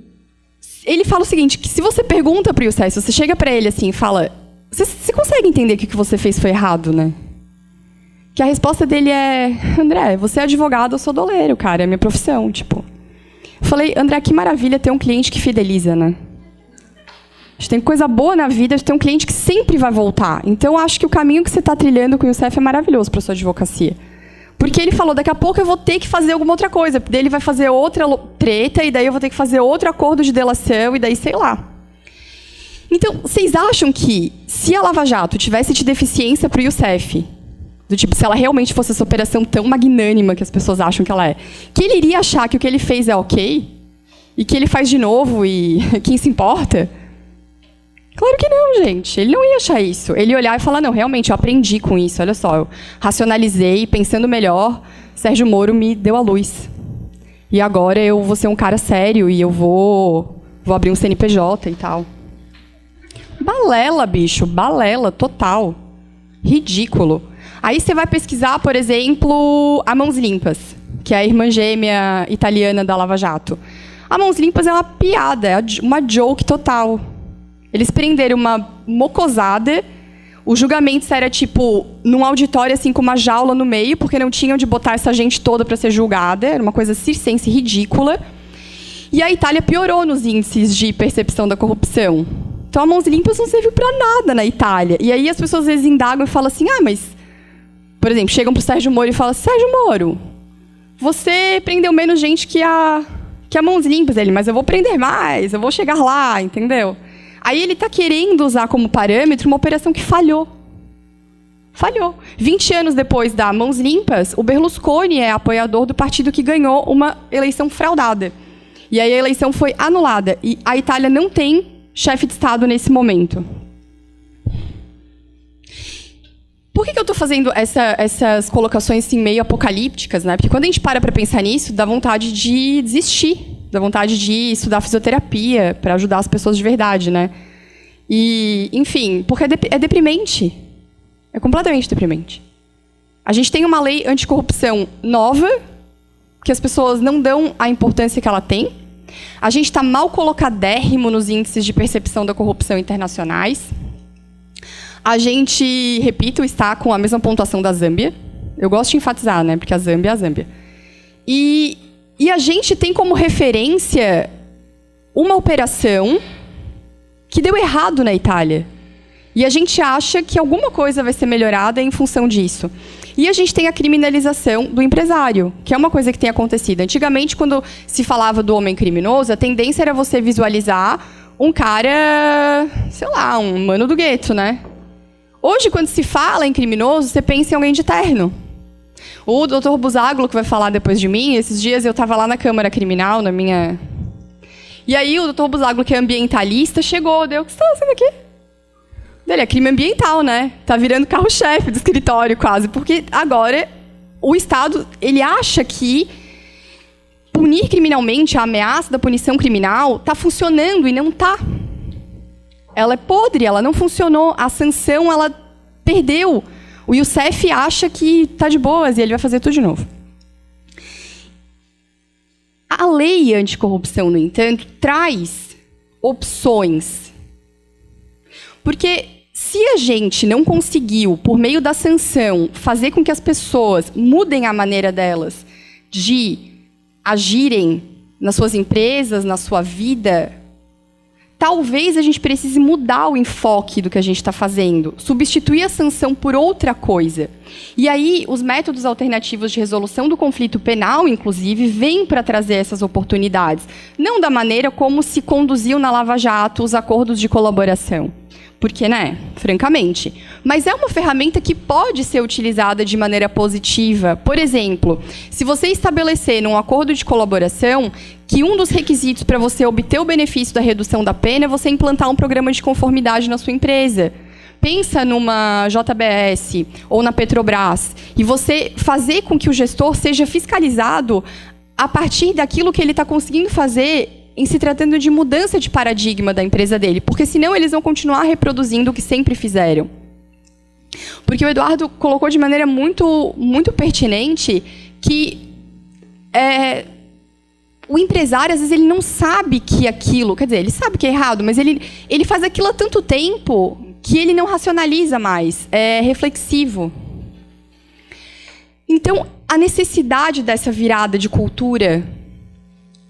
ele fala o seguinte, que se você pergunta para o Youssef, se você chega para ele assim e fala, você consegue entender que o que você fez foi errado, né? Que a resposta dele é, André, você é advogado, eu sou doleiro, cara, é minha profissão, tipo. Eu falei, André, que maravilha ter um cliente que fideliza, né? A gente tem coisa boa na vida de ter um cliente que sempre vai voltar. Então, eu acho que o caminho que você está trilhando com o Youssef é maravilhoso para sua advocacia. Porque ele falou, daqui a pouco eu vou ter que fazer alguma outra coisa. Daí ele vai fazer outra treta, e daí eu vou ter que fazer outro acordo de delação, e daí sei lá. Então, vocês acham que, se a Lava Jato tivesse de deficiência para o Youssef, do tipo, se ela realmente fosse essa operação tão magnânima que as pessoas acham que ela é, que ele iria achar que o que ele fez é ok? E que ele faz de novo e quem se importa? Claro que não, gente. Ele não ia achar isso. Ele ia olhar e falar, não, realmente, eu aprendi com isso. Olha só, eu racionalizei, pensando melhor, Sérgio Moro me deu a luz. E agora eu vou ser um cara sério e eu vou abrir um CNPJ e tal. Balela, bicho. Balela, total. Ridículo. Aí você vai pesquisar, por exemplo, a Mãos Limpas, que é a irmã gêmea italiana da Lava Jato. A Mãos Limpas é uma piada, é uma joke total. Eles prenderam uma mocosada, o julgamento era tipo num auditório assim com uma jaula no meio, porque não tinham de botar essa gente toda para ser julgada, era uma coisa circense ridícula. E a Itália piorou nos índices de percepção da corrupção. Então a Mãos Limpas não serviu para nada na Itália. E aí as pessoas às vezes indagam e falam assim, mas... Por exemplo, chegam para o Sérgio Moro e falam, Sérgio Moro, você prendeu menos gente que a Mãos Limpas. Ele, mas eu vou prender mais, eu vou chegar lá, entendeu? Aí ele está querendo usar como parâmetro uma operação que falhou. Falhou. 20 anos depois da Mãos Limpas, o Berlusconi é apoiador do partido que ganhou uma eleição fraudada. E aí a eleição foi anulada. E a Itália não tem chefe de Estado nesse momento. Por que eu estou fazendo essas colocações assim, meio apocalípticas? Né? Porque quando a gente para pensar nisso, dá vontade de desistir. Dá vontade de estudar fisioterapia para ajudar as pessoas de verdade. Né? E, enfim, porque é deprimente. É completamente deprimente. A gente tem uma lei anticorrupção nova, que as pessoas não dão a importância que ela tem. A gente está mal colocadérrimo nos índices de percepção da corrupção internacionais. A gente, repito, está com a mesma pontuação da Zâmbia. Eu gosto de enfatizar, né? Porque a Zâmbia é a Zâmbia. E a gente tem como referência uma operação que deu errado na Itália. E a gente acha que alguma coisa vai ser melhorada em função disso. E a gente tem a criminalização do empresário, que é uma coisa que tem acontecido. Antigamente, quando se falava do homem criminoso, a tendência era você visualizar um cara, sei lá, um mano do gueto, né? Hoje, quando se fala em criminoso, você pensa em alguém de terno. O Dr. Buságlo, que vai falar depois de mim, esses dias eu estava lá na Câmara Criminal, na minha... E aí o Dr. Buságlo, que é ambientalista, chegou, deu, o que você está fazendo aqui? Ele é crime ambiental, né? Tá virando carro-chefe do escritório, quase. Porque agora o Estado, ele acha que punir criminalmente, a ameaça da punição criminal, está funcionando e não está. Ela é podre, ela não funcionou. A sanção, ela perdeu. O Youssef acha que está de boas e ele vai fazer tudo de novo. A lei anticorrupção, no entanto, traz opções. Porque se a gente não conseguiu, por meio da sanção, fazer com que as pessoas mudem a maneira delas de agirem nas suas empresas, na sua vida, talvez a gente precise mudar o enfoque do que a gente está fazendo, substituir a sanção por outra coisa. E aí, os métodos alternativos de resolução do conflito penal, inclusive, vêm para trazer essas oportunidades. Não da maneira como se conduziu na Lava Jato os acordos de colaboração. Porque, né, francamente. Mas é uma ferramenta que pode ser utilizada de maneira positiva. Por exemplo, se você estabelecer num acordo de colaboração que um dos requisitos para você obter o benefício da redução da pena é você implantar um programa de conformidade na sua empresa. Pensa numa JBS ou na Petrobras e você fazer com que o gestor seja fiscalizado a partir daquilo que ele está conseguindo fazer em se tratando de mudança de paradigma da empresa dele, porque senão eles vão continuar reproduzindo o que sempre fizeram. Porque o Eduardo colocou de maneira muito, muito pertinente que o empresário, às vezes, ele não sabe que aquilo... Quer dizer, ele sabe que é errado, mas ele faz aquilo há tanto tempo que ele não racionaliza mais. É reflexivo. Então, a necessidade dessa virada de cultura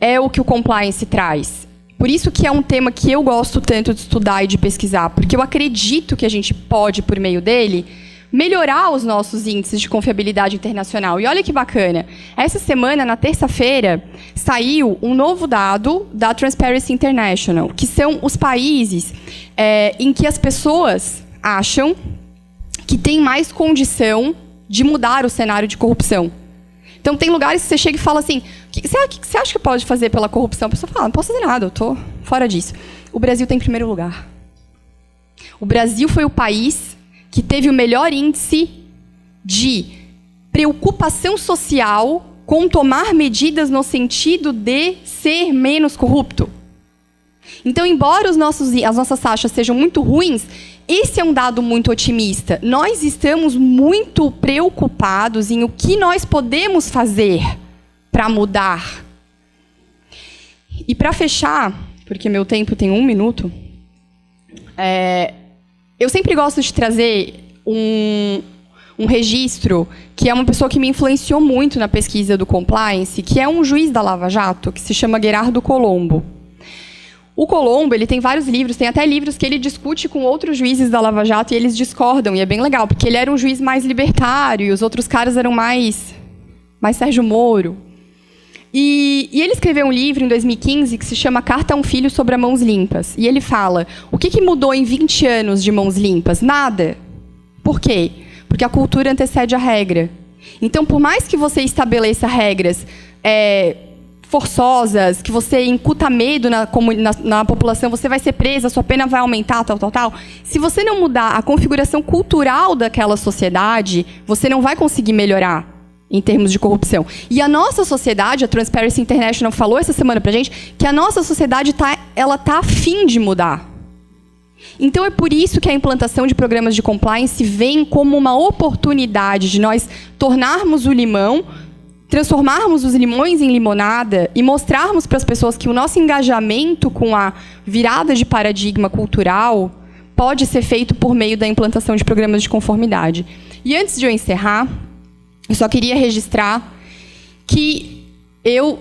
é o que o compliance traz. Por isso que é um tema que eu gosto tanto de estudar e de pesquisar, porque eu acredito que a gente pode, por meio dele, melhorar os nossos índices de confiabilidade internacional. E olha que bacana. Essa semana, na terça-feira, saiu um novo dado da Transparency International, que são os países em que as pessoas acham que tem mais condição de mudar o cenário de corrupção. Então, tem lugares que você chega e fala assim, o que você acha que pode fazer pela corrupção? A pessoa fala, não posso fazer nada, eu estou fora disso. O Brasil está em primeiro lugar. O Brasil foi o país que teve o melhor índice de preocupação social com tomar medidas no sentido de ser menos corrupto. Então, embora as nossas taxas sejam muito ruins, esse é um dado muito otimista. Nós estamos muito preocupados em o que nós podemos fazer para mudar. E para fechar, porque meu tempo tem 1 minuto, eu sempre gosto de trazer um registro que é uma pessoa que me influenciou muito na pesquisa do compliance, que é um juiz da Lava Jato, que se chama Gerardo Colombo. O Colombo, ele tem vários livros, tem até livros que ele discute com outros juízes da Lava Jato e eles discordam, e é bem legal, porque ele era um juiz mais libertário e os outros caras eram mais Sérgio Moro. E ele escreveu um livro em 2015 que se chama Carta a um Filho sobre a Mãos Limpas. E ele fala, o que mudou em 20 anos de mãos limpas? Nada. Por quê? Porque a cultura antecede a regra. Então, por mais que você estabeleça regras forçosas, que você incuta medo na população, você vai ser presa, sua pena vai aumentar, tal. Se você não mudar a configuração cultural daquela sociedade, você não vai conseguir melhorar em termos de corrupção. E a nossa sociedade, a Transparency International falou essa semana pra gente, que a nossa sociedade tá a fim de mudar. Então, é por isso que a implantação de programas de compliance vem como uma oportunidade de nós tornarmos o limão transformarmos os limões em limonada e mostrarmos para as pessoas que o nosso engajamento com a virada de paradigma cultural pode ser feito por meio da implantação de programas de conformidade. E antes de eu encerrar, eu só queria registrar que eu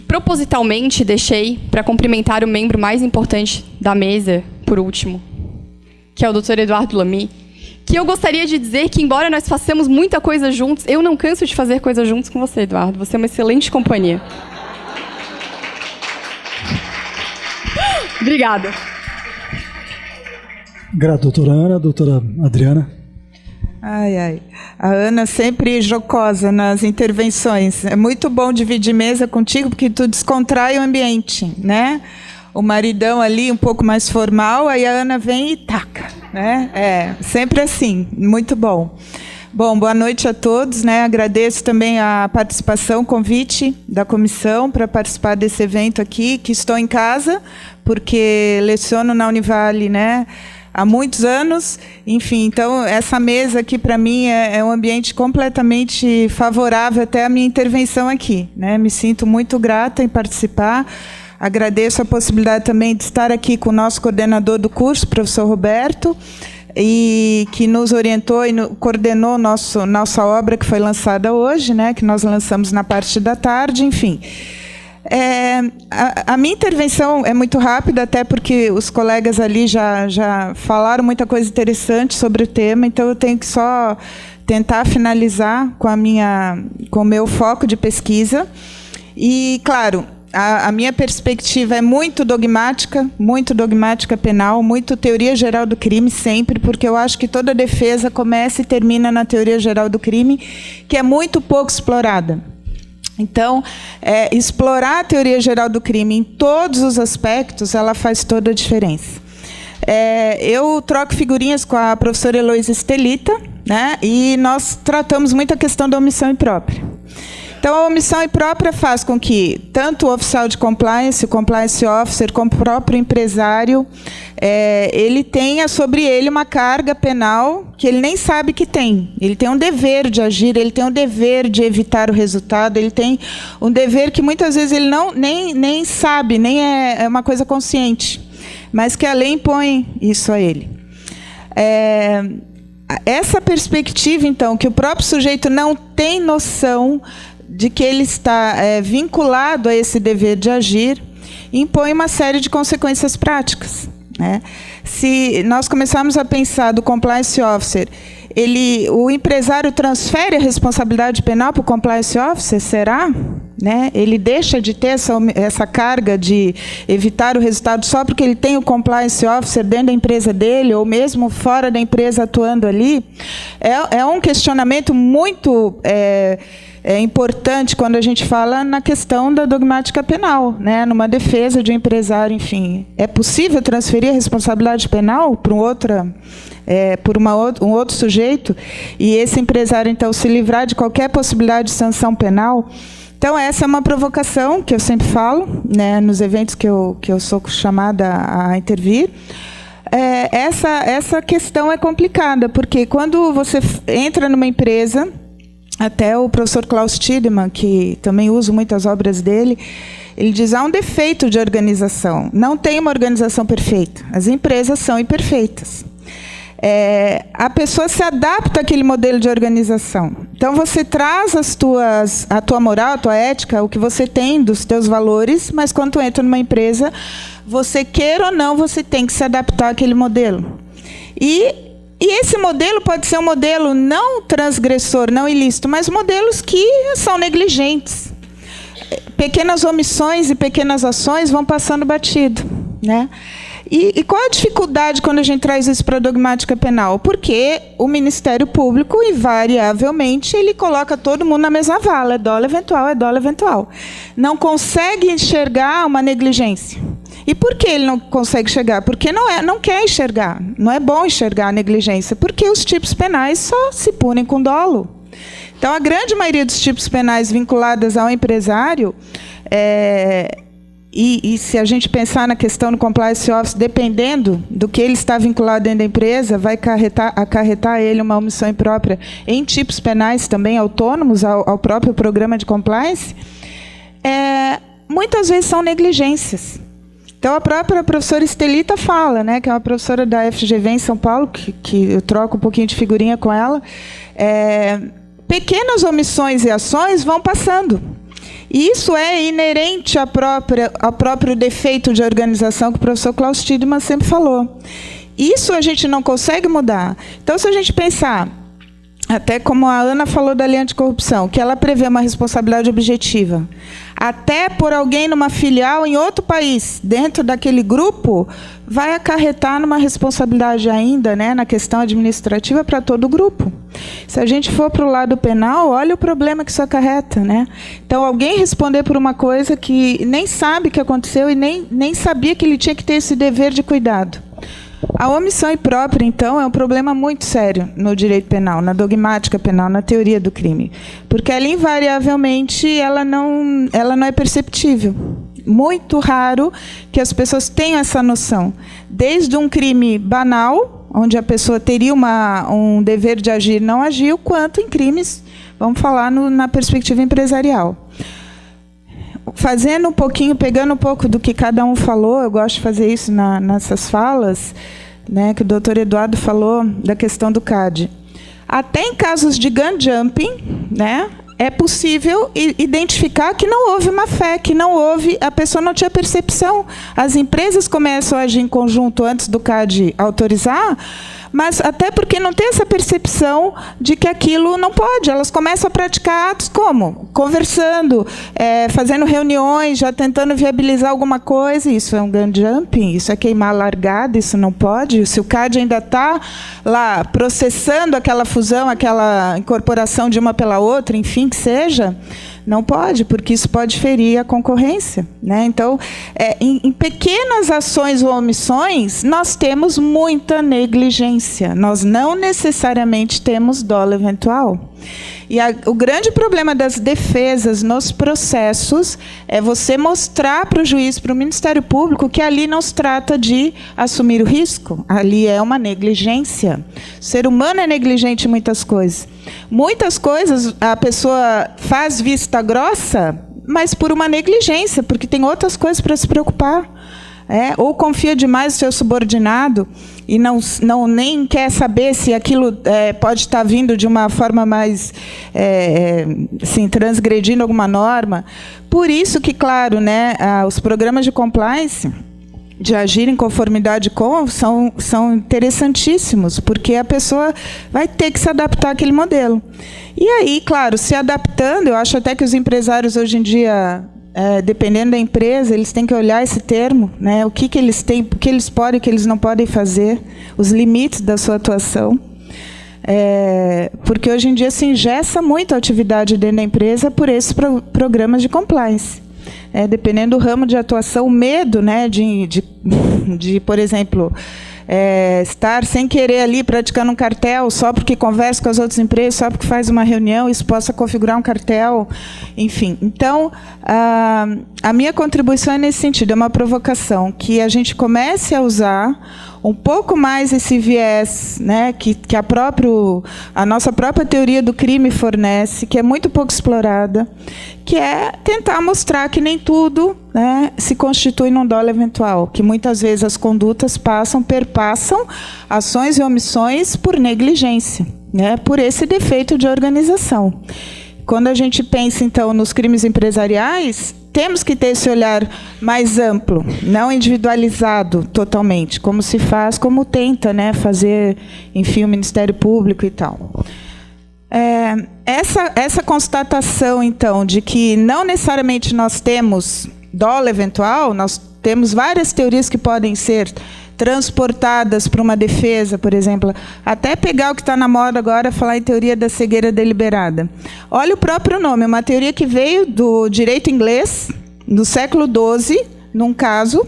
propositalmente deixei para cumprimentar o membro mais importante da mesa, por último, que é o Dr. Eduardo Lamy, que eu gostaria de dizer que, embora nós façamos muita coisa juntos, eu não canso de fazer coisa juntos com você, Eduardo. Você é uma excelente companhia. Obrigada. Grato, doutora Ana. Doutora Adriana. Ai, ai. A Ana sempre jocosa nas intervenções. É muito bom dividir mesa contigo, porque tu descontrai o ambiente, né? O maridão ali um pouco mais formal, aí a Ana vem e taca, né? É, sempre assim, muito bom. Bom, boa noite a todos, né? Agradeço também a participação, o convite da comissão para participar desse evento aqui, que estou em casa, porque leciono na Univale, né? Há muitos anos, enfim, então essa mesa aqui para mim é um ambiente completamente favorável até a minha intervenção aqui, né? Me sinto muito grata em participar. Agradeço a possibilidade também de estar aqui com o nosso coordenador do curso, professor Roberto, e que nos orientou e coordenou nossa obra que foi lançada hoje, né? Que nós lançamos na parte da tarde, enfim. A minha intervenção é muito rápida, até porque os colegas ali já falaram muita coisa interessante sobre o tema, então eu tenho que só tentar finalizar com o meu foco de pesquisa. E, claro, a minha perspectiva é muito dogmática penal, muito teoria geral do crime sempre, porque eu acho que toda defesa começa e termina na teoria geral do crime, que é muito pouco explorada. Então, explorar a teoria geral do crime em todos os aspectos, ela faz toda a diferença. Eu troco figurinhas com a professora Heloísa Estelita, né, e nós tratamos muito a questão da omissão imprópria. Então, a omissão imprópria faz com que tanto o oficial de compliance, o compliance officer, como o próprio empresário, ele tenha sobre ele uma carga penal que ele nem sabe que tem. Ele tem um dever de agir, ele tem um dever de evitar o resultado, ele tem um dever que muitas vezes ele nem sabe, nem é uma coisa consciente, mas que a lei impõe isso a ele. Essa perspectiva, então, que o próprio sujeito não tem noção de que ele está vinculado a esse dever de agir, impõe uma série de consequências práticas, né? Se nós começarmos a pensar do compliance officer, o empresário transfere a responsabilidade penal para o compliance officer, será? Né? Ele deixa de ter essa carga de evitar o resultado só porque ele tem o compliance officer dentro da empresa dele, ou mesmo fora da empresa atuando ali? É um questionamento muito importante quando a gente fala na questão da dogmática penal, né? Numa defesa de um empresário, enfim. É possível transferir a responsabilidade penal para por um outro sujeito, e esse empresário, então, se livrar de qualquer possibilidade de sanção penal? Então, essa é uma provocação que eu sempre falo, né, nos eventos que eu sou chamada a intervir. Essa questão é complicada, porque quando você entra numa empresa, até o professor Klaus Tiedemann, que também uso muitas obras dele, ele diz: há um defeito de organização. Não tem uma organização perfeita. As empresas são imperfeitas. A pessoa se adapta àquele modelo de organização. Então, você traz a tua moral, a tua ética, o que você tem dos teus valores, mas quando tu entra numa empresa, você queira ou não, você tem que se adaptar àquele modelo. E esse modelo pode ser um modelo não transgressor, não ilícito, mas modelos que são negligentes. Pequenas omissões e pequenas ações vão passando batido, né? E qual a dificuldade quando a gente traz isso para a dogmática penal? Porque o Ministério Público, invariavelmente, ele coloca todo mundo na mesma vala. É dolo eventual, é dolo eventual. Não consegue enxergar uma negligência. E por que ele não consegue enxergar? Porque não quer enxergar. Não é bom enxergar a negligência, porque os tipos penais só se punem com dolo. Então, a grande maioria dos tipos penais vinculados ao empresário E se a gente pensar na questão do compliance office, dependendo do que ele está vinculado dentro da empresa, vai acarretar ele uma omissão imprópria em tipos penais também autônomos ao próprio programa de compliance, muitas vezes são negligências. Então, a própria professora Estelita fala, né, que é uma professora da FGV em São Paulo, que eu troco um pouquinho de figurinha com ela, pequenas omissões e ações vão passando. E isso é inerente ao próprio defeito de organização que o professor Klaus Tiedemann sempre falou. Isso a gente não consegue mudar. Então, se a gente pensar, até como a Ana falou da lei anticorrupção, que ela prevê uma responsabilidade objetiva, até por alguém numa filial em outro país, dentro daquele grupo, vai acarretar numa responsabilidade ainda, né, na questão administrativa para todo o grupo. Se a gente for para o lado penal, olha o problema que isso acarreta, né? Então, alguém responder por uma coisa que nem sabe que aconteceu e nem sabia que ele tinha que ter esse dever de cuidado. A omissão imprópria, então, é um problema muito sério no direito penal, na dogmática penal, na teoria do crime. Porque ela, invariavelmente, ela não é perceptível. Muito raro que as pessoas tenham essa noção. Desde um crime banal, onde a pessoa teria um dever de agir e não agiu, quanto em crimes, vamos falar na perspectiva empresarial. Fazendo um pouquinho, pegando um pouco do que cada um falou, eu gosto de fazer isso nessas falas, né, que o doutor Eduardo falou da questão do CAD. Até em casos de gun jumping, né, é possível identificar que não houve má fé, que não houve, a pessoa não tinha percepção. As empresas começam a agir em conjunto antes do CAD autorizar, mas até porque não tem essa percepção de que aquilo não pode. Elas começam a praticar atos como? Conversando, fazendo reuniões, já tentando viabilizar alguma coisa. Isso é um gun jumping, isso é queimar a largada, isso não pode. Se o CAD ainda está lá processando aquela fusão, aquela incorporação de uma pela outra, enfim, que seja, não pode, porque isso pode ferir a concorrência, né? Então, em pequenas ações ou omissões, nós temos muita negligência. Nós não necessariamente temos dolo eventual. E o grande problema das defesas nos processos é você mostrar para o juiz, para o Ministério Público, que ali não se trata de assumir o risco. Ali é uma negligência. O ser humano é negligente em muitas coisas. Muitas coisas a pessoa faz vista grossa, mas por uma negligência, porque tem outras coisas para se preocupar. Ou confia demais no seu subordinado e nem quer saber se aquilo pode estar vindo de uma forma mais assim, transgredindo alguma norma. Por isso que, claro, né, os programas de compliance, de agir em conformidade com, são interessantíssimos, porque a pessoa vai ter que se adaptar àquele modelo. E aí, claro, se adaptando, eu acho até que os empresários hoje em dia, dependendo da empresa, eles têm que olhar esse termo, né, o que eles têm, o que eles podem e o que eles não podem fazer, os limites da sua atuação. Porque hoje em dia se engessa muito a atividade dentro da empresa por esses programas de compliance. Dependendo do ramo de atuação, o medo, né, de por exemplo, estar sem querer ali praticando um cartel só porque conversa com as outras empresas, só porque faz uma reunião, isso possa configurar um cartel, enfim. Então, a minha contribuição é nesse sentido, é uma provocação, que a gente comece a usar um pouco mais esse viés, né, que a nossa própria teoria do crime fornece, que é muito pouco explorada, que é tentar mostrar que nem tudo, né, se constitui num dolo eventual, que muitas vezes as condutas perpassam ações e omissões por negligência, né, por esse defeito de organização. Quando a gente pensa, então, nos crimes empresariais, temos que ter esse olhar mais amplo, não individualizado totalmente, como se faz, como tenta, né, fazer, enfim, o Ministério Público e tal. Essa constatação, então, de que não necessariamente nós temos dolo eventual, nós temos várias teorias que podem ser transportadas para uma defesa, por exemplo, até pegar o que está na moda agora, falar em teoria da cegueira deliberada. Olha o próprio nome, uma teoria que veio do direito inglês, do século XII, num caso,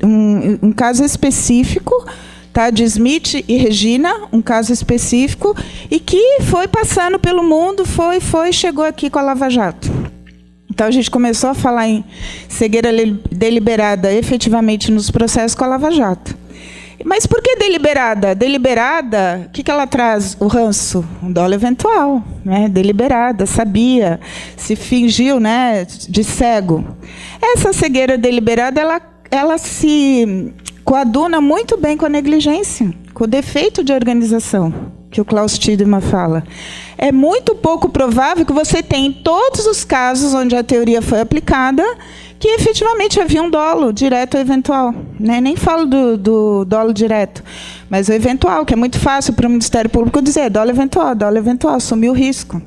um caso específico, tá, de Smith e Regina, um caso específico, e que foi passando pelo mundo, chegou aqui com a Lava Jato. Então, a gente começou a falar em cegueira deliberada efetivamente nos processos com a Lava Jato. Mas por que deliberada? Deliberada, o que ela traz? O ranço, um dolo eventual, né? Deliberada, sabia, se fingiu, né, de cego. Essa cegueira deliberada, ela se coaduna muito bem com a negligência, com o defeito de organização, que o Klaus Tiedemann fala. É muito pouco provável que você tenha, em todos os casos onde a teoria foi aplicada, que efetivamente havia um dolo direto ou eventual. Né? Nem falo do dolo direto, mas o eventual, que é muito fácil para o Ministério Público dizer dolo eventual, assumiu o risco.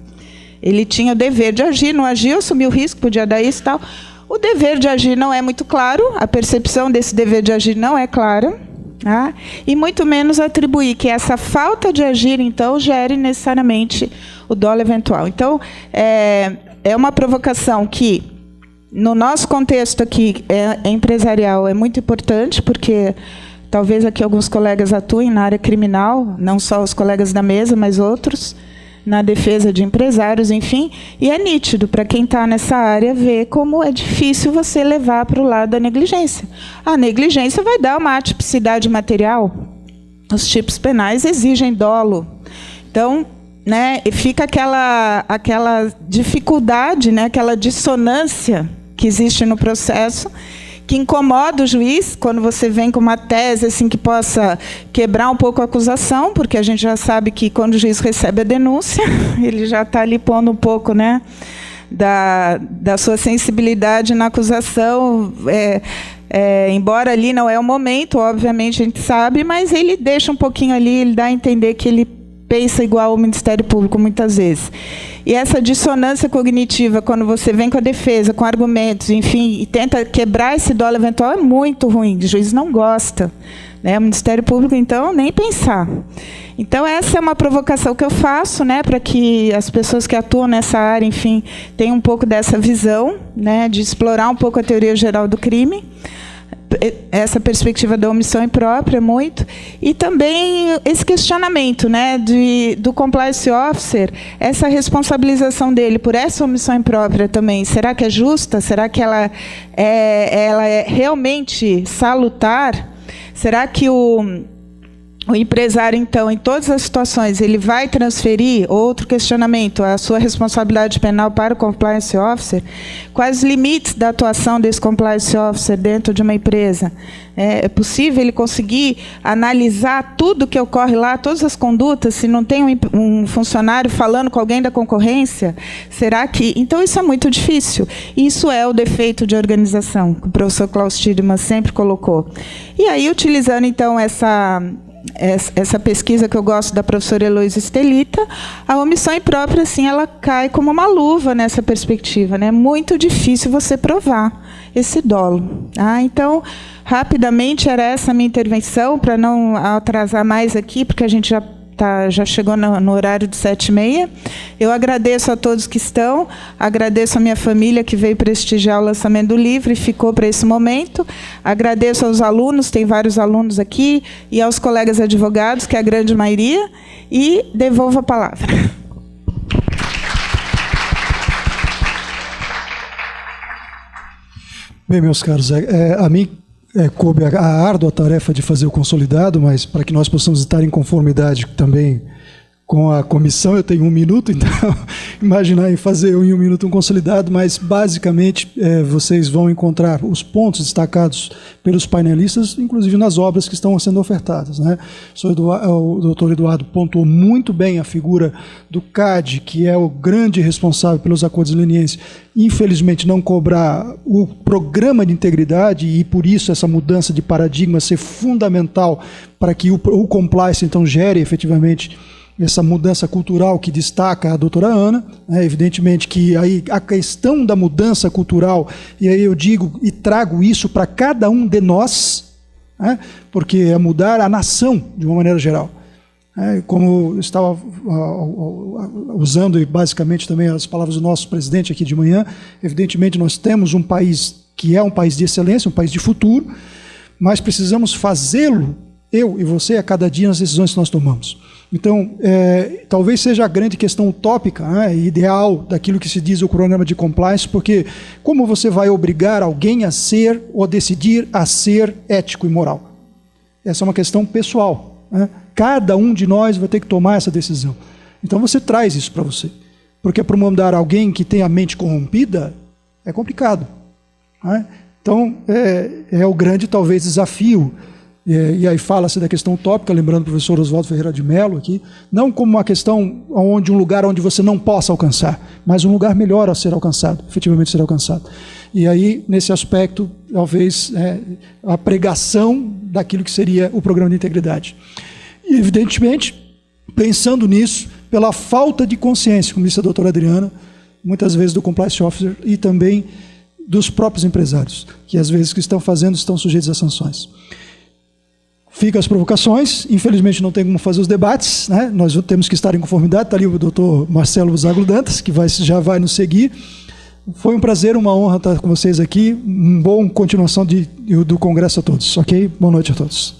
Ele tinha o dever de agir, não agiu, assumiu o risco, podia dar isso e tal. O dever de agir não é muito claro, a percepção desse dever de agir não é clara, tá? E muito menos atribuir que essa falta de agir, então, gere necessariamente o dolo eventual. Então, é uma provocação que, no nosso contexto aqui empresarial, é muito importante, porque talvez aqui alguns colegas atuem na área criminal, não só os colegas da mesa, mas outros, na defesa de empresários, enfim, e é nítido para quem está nessa área ver como é difícil você levar para o lado da negligência. A negligência vai dar uma atipicidade material. Os tipos penais exigem dolo. Então, né, fica aquela dificuldade, né, aquela dissonância que existe no processo, que incomoda o juiz quando você vem com uma tese assim, que possa quebrar um pouco a acusação, porque a gente já sabe que quando o juiz recebe a denúncia, ele já está ali pondo um pouco, né, da sua sensibilidade na acusação, embora ali não é o momento, obviamente a gente sabe, mas ele deixa um pouquinho ali, ele dá a entender que ele pensa igual ao Ministério Público muitas vezes. E essa dissonância cognitiva, quando você vem com a defesa, com argumentos, enfim, e tenta quebrar esse dolo eventual, é muito ruim. O juiz não gosta. Né? O Ministério Público, então, nem pensar. Então, essa é uma provocação que eu faço, né, para que as pessoas que atuam nessa área, enfim, tenham um pouco dessa visão, né, de explorar um pouco a teoria geral do crime, essa perspectiva da omissão imprópria, muito, e também esse questionamento, né, do compliance officer, essa responsabilização dele por essa omissão imprópria também, será que é justa? Será que ela é realmente salutar? Será que o empresário, então, em todas as situações, ele vai transferir, outro questionamento, a sua responsabilidade penal para o compliance officer? Quais os limites da atuação desse compliance officer dentro de uma empresa? É possível ele conseguir analisar tudo que ocorre lá, todas as condutas, se não tem um funcionário falando com alguém da concorrência? Será que... Então, isso é muito difícil. Isso é o defeito de organização, que o professor Klaus Tiedemann sempre colocou. E aí, utilizando, então, essa pesquisa que eu gosto da professora Heloísa Estelita, a omissão imprópria, assim, ela cai como uma luva nessa perspectiva. Né? É muito difícil você provar esse dolo. Então, rapidamente, era essa a minha intervenção, para não atrasar mais aqui, porque a gente já chegou no horário de 7h30. Eu agradeço a todos que estão, agradeço a minha família que veio prestigiar o lançamento do livro e ficou para esse momento. Agradeço aos alunos, tem vários alunos aqui, e aos colegas advogados, que é a grande maioria, e devolvo a palavra. Bem, meus caros, a mim coube a árdua tarefa de fazer o consolidado, mas para que nós possamos estar em conformidade também com a comissão, eu tenho 1 minuto, então imaginar em fazer em 1 minuto um consolidado, mas basicamente vocês vão encontrar os pontos destacados pelos painelistas, inclusive nas obras que estão sendo ofertadas. Né? O doutor Eduardo pontuou muito bem a figura do CAD, que é o grande responsável pelos acordos lenienses, infelizmente não cobrar o programa de integridade, e por isso essa mudança de paradigma ser fundamental para que o compliance então gere efetivamente essa mudança cultural que destaca a doutora Ana. Evidentemente que aí a questão da mudança cultural, e aí eu digo e trago isso para cada um de nós, porque é mudar a nação de uma maneira geral. Como eu estava usando basicamente também as palavras do nosso presidente aqui de manhã, evidentemente nós temos um país que é um país de excelência, um país de futuro, mas precisamos fazê-lo eu e você a cada dia nas decisões que nós tomamos. Então, talvez seja a grande questão utópica, né, ideal daquilo que se diz o programa de compliance, porque como você vai obrigar alguém a ser ou a decidir a ser ético e moral? Essa é uma questão pessoal, né? Cada um de nós vai ter que tomar essa decisão. Então você traz isso para você. Porque para mandar alguém que tem a mente corrompida é complicado, né? Então é o grande, talvez, desafio. E aí fala-se da questão utópica, lembrando o professor Oswaldo Ferreira de Mello aqui, não como uma questão um lugar onde você não possa alcançar, mas um lugar melhor a ser alcançado, efetivamente ser alcançado. E aí, nesse aspecto, talvez a pregação daquilo que seria o programa de integridade. E, evidentemente, pensando nisso, pela falta de consciência, como disse a doutora Adriana, muitas vezes do compliance officer e também dos próprios empresários, que às vezes o que estão fazendo estão sujeitos a sanções. Fica as provocações, infelizmente não tem como fazer os debates, né? Nós temos que estar em conformidade, está ali o doutor Marcelo Zago Dantas, que já vai nos seguir. Foi um prazer, uma honra estar com vocês aqui, uma boa continuação do congresso a todos, ok? Boa noite a todos.